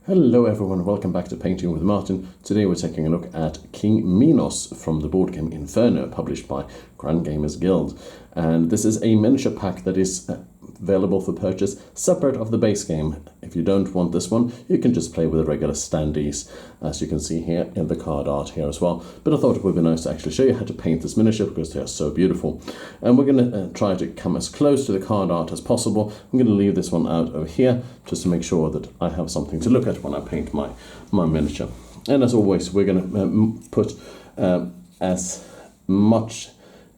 Hello everyone, welcome back to Painting with Martin. Today we're taking a look at King Minos from the board game Inferno, published by Grand Gamers Guild. And this is a miniature pack that is available for purchase separate of the base game. If you don't want this one, you can just play with the regular standees, as you can see here in the card art here as well. But I thought it would be nice to actually show you how to paint this miniature because they are so beautiful. And we're going to try to come as close to the card art as possible. I'm going to leave this one out over here just to make sure that I have something to look at when I paint my miniature. And as always, we're going to put as much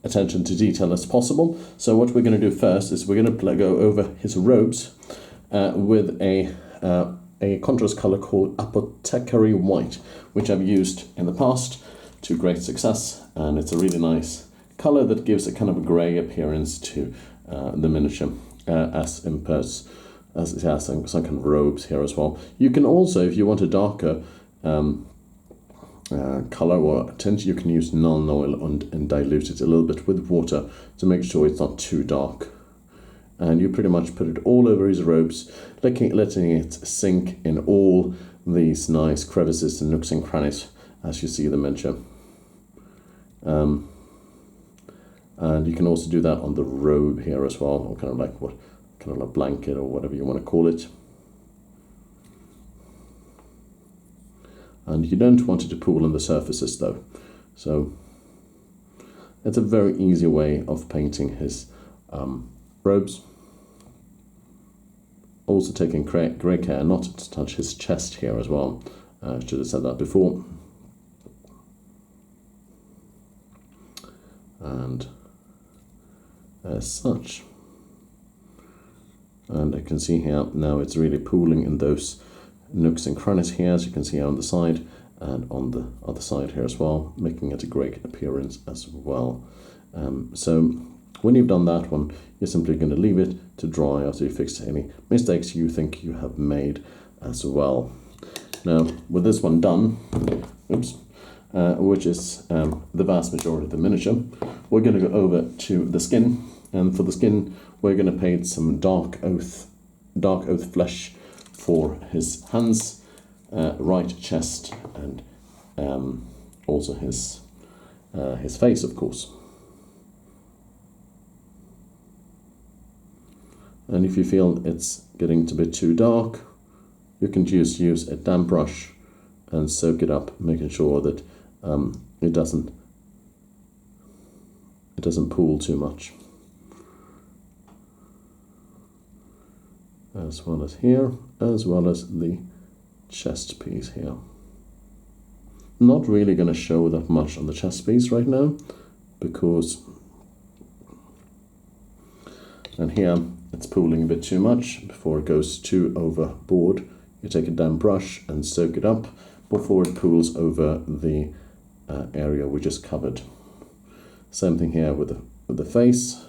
attention to detail as possible. So what we're going to do first is we're going to go over his robes with a contrast color called Apothecary White, which I've used in the past to great success, and it's a really nice color that gives a kind of a grey appearance to the miniature, as it has some kind of robes here as well. You can also, if you want a darker color or tint, you can use Nuln oil and dilute it a little bit with water to make sure it's not too dark. And you pretty much put it all over his robes, letting it sink in all these nice crevices and nooks and crannies as you see the miniature. And you can also do that on the robe here as well, or kind of like a blanket or whatever you want to call it. And you don't want it to pool on the surfaces though. So it's a very easy way of painting his robes. Also taking great care not to touch his chest here as well. I should have said that before. And as such. And I can see here now it's really pooling in those nooks and crannies here, as you can see on the side and on the other side here as well, making it a great appearance as well. So when you've done that one, you're simply going to leave it to dry after you fix any mistakes you think you have made as well. Now with this one done, which is the vast majority of the miniature, we're going to go over to the skin, and for the skin we're going to paint some Darkoath flesh for his hands, right chest, and also his face, of course. And if you feel it's getting a bit too dark, you can just use a damp brush and soak it up, making sure that it doesn't pool too much. As well as here, as well as the chest piece here. Not really going to show that much on the chest piece right now, because, and here it's pooling a bit too much before it goes too overboard. You take a damp brush and soak it up before it pools over the area we just covered. Same thing here with the face.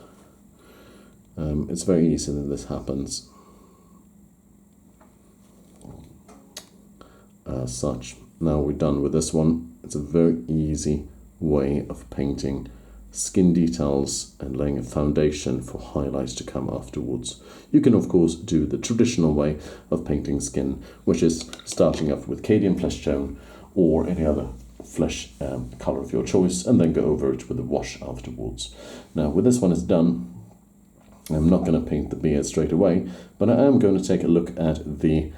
It's very easy that this happens. As such, now we're done with this one. It's a very easy way of painting skin details and laying a foundation for highlights to come afterwards. You can of course do the traditional way of painting skin, which is starting off with Cadian flesh tone or any other flesh color of your choice, and then go over it with a wash afterwards. Now with this one is done, I'm not going to paint the beard straight away, but I am going to take a look at the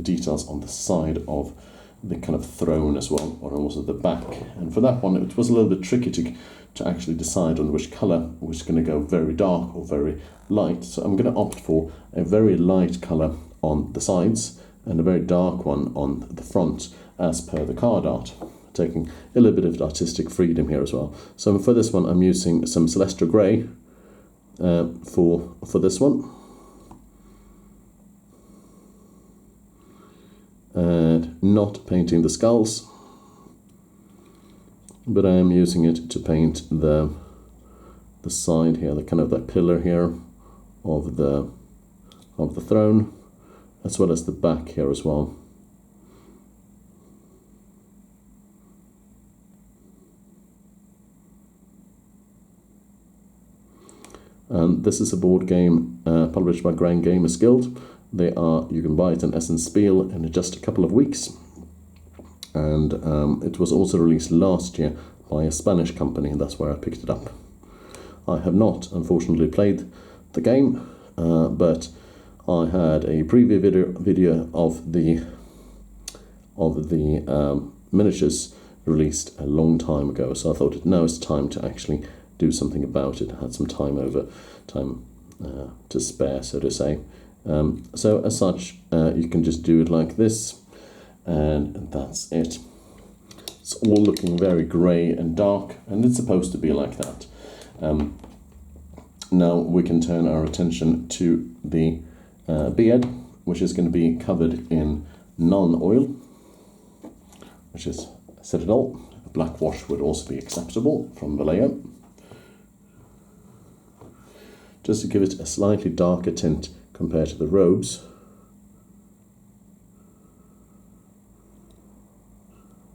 details on the side of the kind of throne as well, or almost at the back. And for that one, it was a little bit tricky to actually decide on which color was going to go very dark or very light. So I'm going to opt for a very light color on the sides and a very dark one on the front, as per the card art, taking a little bit of artistic freedom here as well. So for this one, I'm using some Celestra grey for this one. And not painting the skulls, but I am using it to paint the side here, the kind of that pillar here of the throne, as well as the back here as well. And this is a board game published by Grand Gamers Guild. You can buy it in Essen Spiel in just a couple of weeks. And it was also released last year by a Spanish company, and that's where I picked it up. I have not, unfortunately, played the game, but I had a preview video of the miniatures released a long time ago, so I thought now it's time to actually do something about it. I had some time to spare, so to say. So as such, you can just do it like this, and that's it. It's all looking very grey and dark, and it's supposed to be like that. Now we can turn our attention to the beard, which is going to be covered in Nuln oil, which is Citadel. A black wash would also be acceptable from Vallejo, just to give it a slightly darker tint compared to the robes.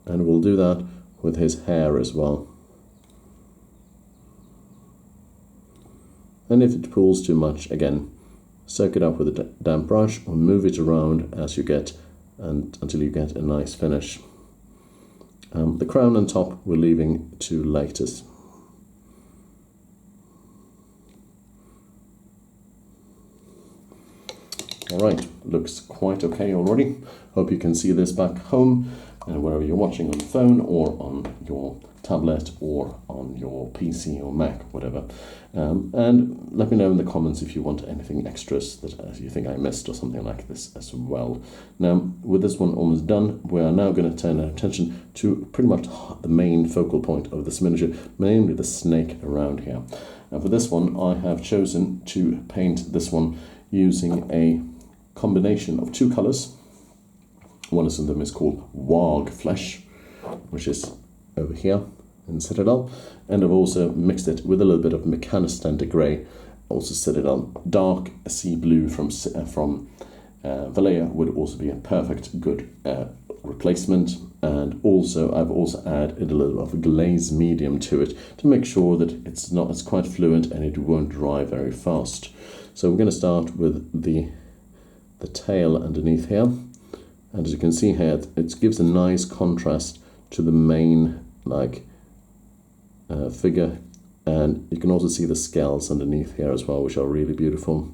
And we'll do that with his hair as well. And if it pulls too much, again, soak it up with a damp brush or move it around as you get until you get a nice finish. The crown and top we're leaving to latest. Alright, looks quite okay already. Hope you can see this back home, and wherever you're watching, on the phone or on your tablet or on your PC or Mac, whatever. And let me know in the comments if you want anything extras that you think I missed or something like this as well. Now, with this one almost done, we are now going to turn our attention to pretty much the main focal point of this miniature, namely the snake around here. And for this one, I have chosen to paint this one using a combination of two colours. One of them is called Waagh flesh, which is over here in Citadel, and I've also mixed it with a little bit of Mechanicus grey, also Citadel. Dark sea blue from Vallejo would also be a perfect good replacement, and also I've also added a little of a Glaze medium to it to make sure that it's quite fluent and it won't dry very fast. So we're going to start with the tail underneath here, and as you can see here, it gives a nice contrast to the main figure, and you can also see the scales underneath here as well, which are really beautiful.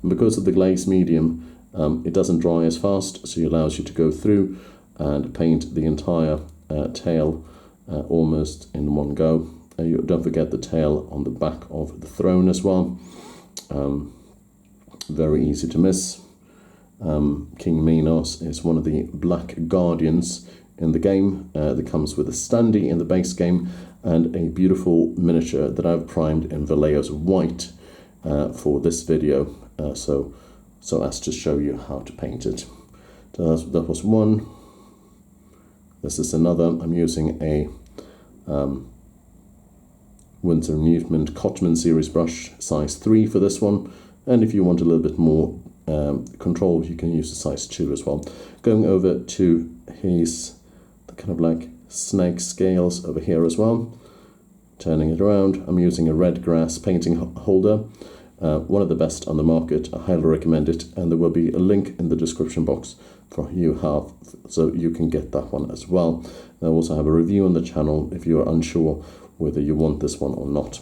And because of the glaze medium, it doesn't dry as fast, so it allows you to go through and paint the entire tail almost in one go. You don't forget the tail on the back of the throne as well. Very easy to miss. King Minos is one of the black guardians in the game that comes with a standee in the base game and a beautiful miniature that I've primed in Vallejo's white for this video, so as to show you how to paint it. That was one. This is another. I'm using a Windsor Newton Cotman series brush, size 3 for this one, and if you want a little bit more control, you can use a size 2 as well. Going over to the kind of like snake scales over here as well, turning it around. I'm using a red grass painting holder, one of the best on the market. I highly recommend it, and there will be a link in the description box for so you can get that one as well. I also have a review on the channel if you are unsure whether you want this one or not.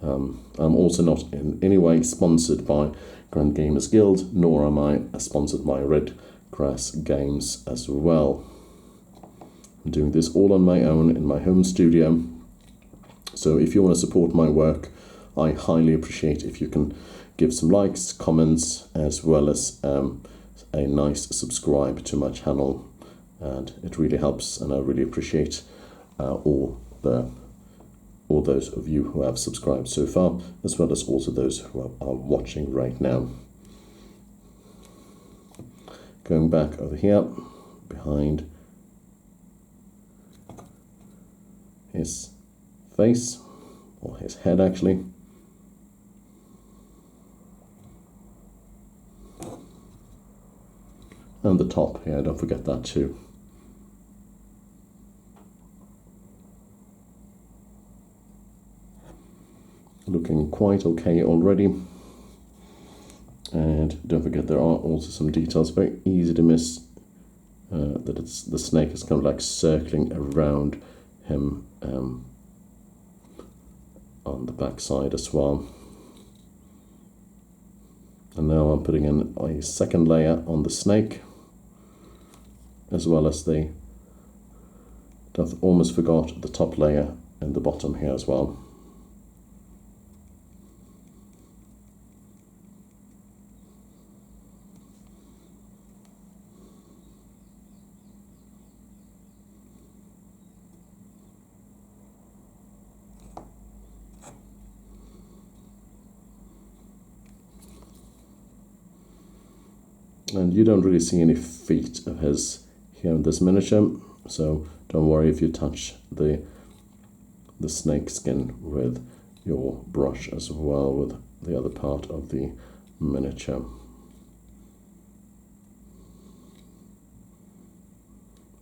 I'm also not in any way sponsored by Grand Gamers Guild, nor am I sponsored by Red Grass Games as well. I'm doing this all on my own in my home studio. So if you want to support my work, I highly appreciate if you can give some likes, comments, as well as a nice subscribe to my channel, and it really helps, and I really appreciate all those of you who have subscribed so far, as well as also those who are watching right now. Going back over here behind his face, or his head actually. And the top here, don't forget that too. looking quite okay already. And don't forget there are also some details, very easy to miss, that it's the snake is kind of like circling around him on the back side as well. And now I'm putting in a second layer on the snake, as well as I've almost forgot the top layer and the bottom here as well. And you don't really see any feet of his here in this miniature, so don't worry if you touch the snake skin with your brush as well with the other part of the miniature.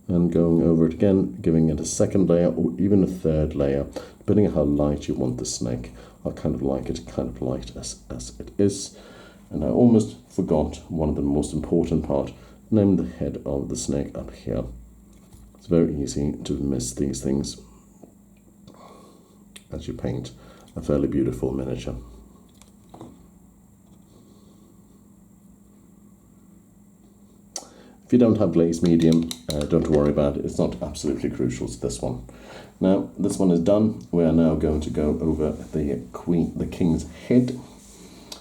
And going over it again, giving it a second layer or even a third layer, depending on how light you want the snake. I kind of like it kind of light as it is. And I almost forgot one of the most important part, namely the head of the snake up here. It's very easy to miss these things as you paint a fairly beautiful miniature. If you don't have Glaze medium, don't worry about it. It's not absolutely crucial to this one. Now, this one is done. We are now going to go over the king's head.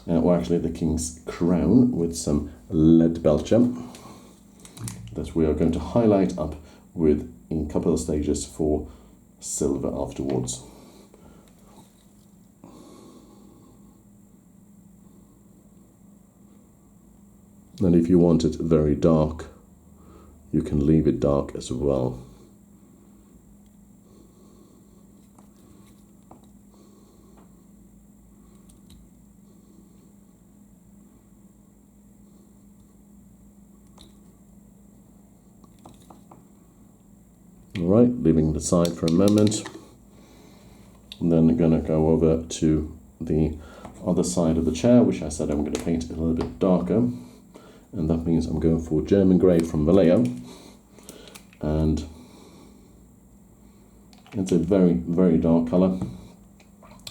Or actually the king's crown with some Leadbelcher that we are going to highlight up with in a couple of stages for silver afterwards. And if you want it very dark, you can leave it dark as well. Alright, leaving it aside for a moment. And then I'm going to go over to the other side of the chair, which I said I'm going to paint a little bit darker. And that means I'm going for German Grey from Vallejo. And it's a very, very dark colour,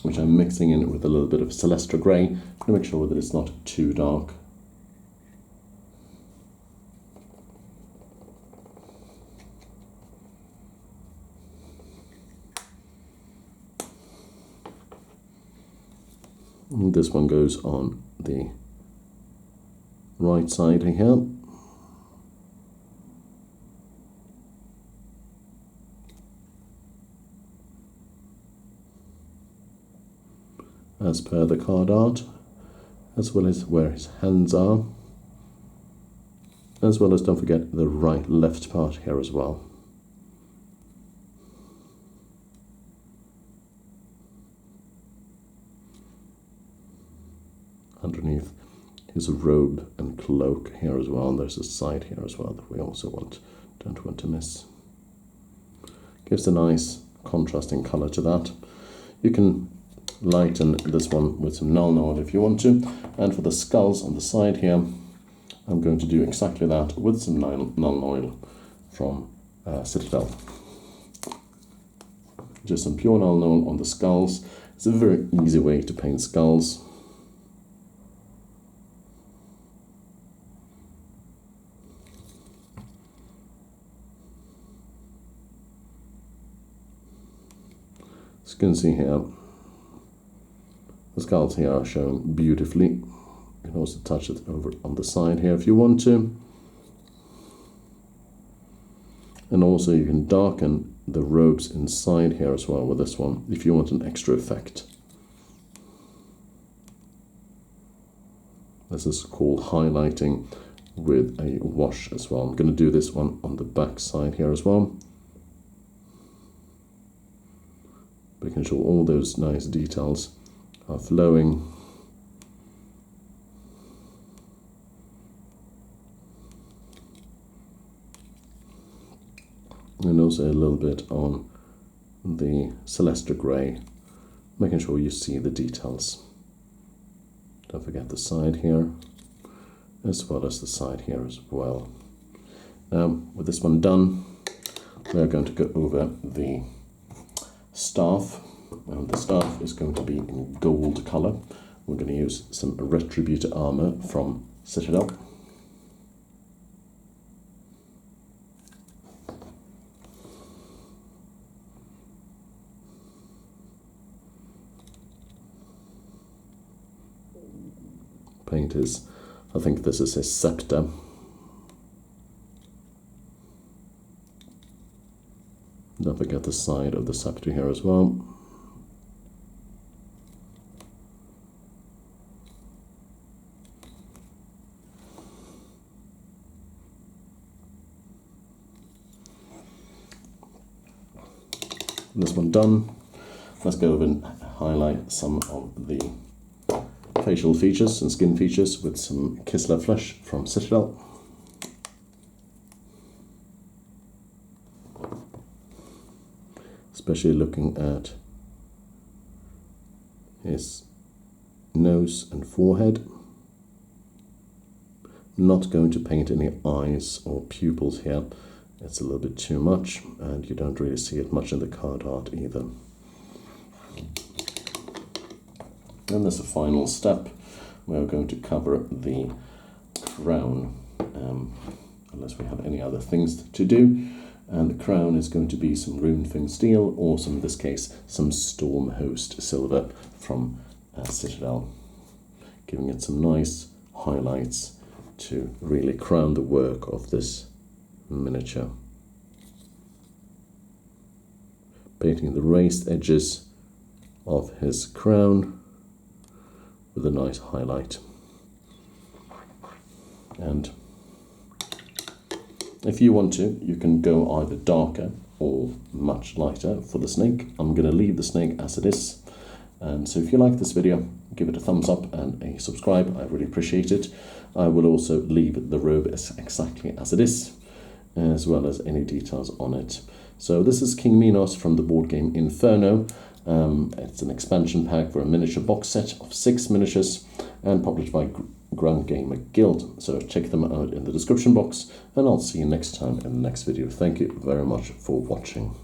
which I'm mixing in with a little bit of Celestra Grey to make sure that it's not too dark. And this one goes on the right side here. As per the card art, as well as where his hands are, as well as don't forget the left part here as well. Underneath his robe and cloak here as well, and there's a side here as well that we also don't want to miss. Gives a nice contrasting colour to that. You can lighten this one with some Nuln oil if you want to, and for the skulls on the side here, I'm going to do exactly that with some Nuln oil from Citadel. Just some pure Nuln oil on the skulls. It's a very easy way to paint skulls. As you can see here, the skulls here are shown beautifully. You can also touch it over on the side here if you want to. And also you can darken the robes inside here as well with this one, if you want an extra effect. This is called highlighting with a wash as well. I'm going to do this one on the back side here as well. Making sure all those nice details are flowing. And also a little bit on the Celestra Grey making sure you see the details. Don't forget the side here, as well as the side here as well. Now, with this one done, we're going to go over the staff, and the staff is going to be in gold colour. We're going to use some Retributor armour from Citadel. Paint is, I think this is his scepter. Don't forget the side of the scepter here as well. This one done. Let's go over and highlight some of the facial features and skin features with some Kislex flesh from Citadel. Especially looking at his nose and forehead. Not going to paint any eyes or pupils here. It's a little bit too much, and you don't really see it much in the card art either. And there's a final step. We're going to cover the crown, unless we have any other things to do. And the crown is going to be some rune-finged steel, or in this case, some Stormhost silver from Citadel, giving it some nice highlights to really crown the work of this miniature. Painting the raised edges of his crown with a nice highlight. And if you want to, you can go either darker or much lighter for the snake. I'm going to leave the snake as it is. And so if you like this video, give it a thumbs up and a subscribe. I really appreciate it. I will also leave the robe exactly as it is, as well as any details on it. So this is King Minos from the board game Inferno. It's an expansion pack for a miniature box set of 6 miniatures and published by Grand Gamer Guild. So check them out in the description box, and I'll see you next time in the next video. Thank you very much for watching.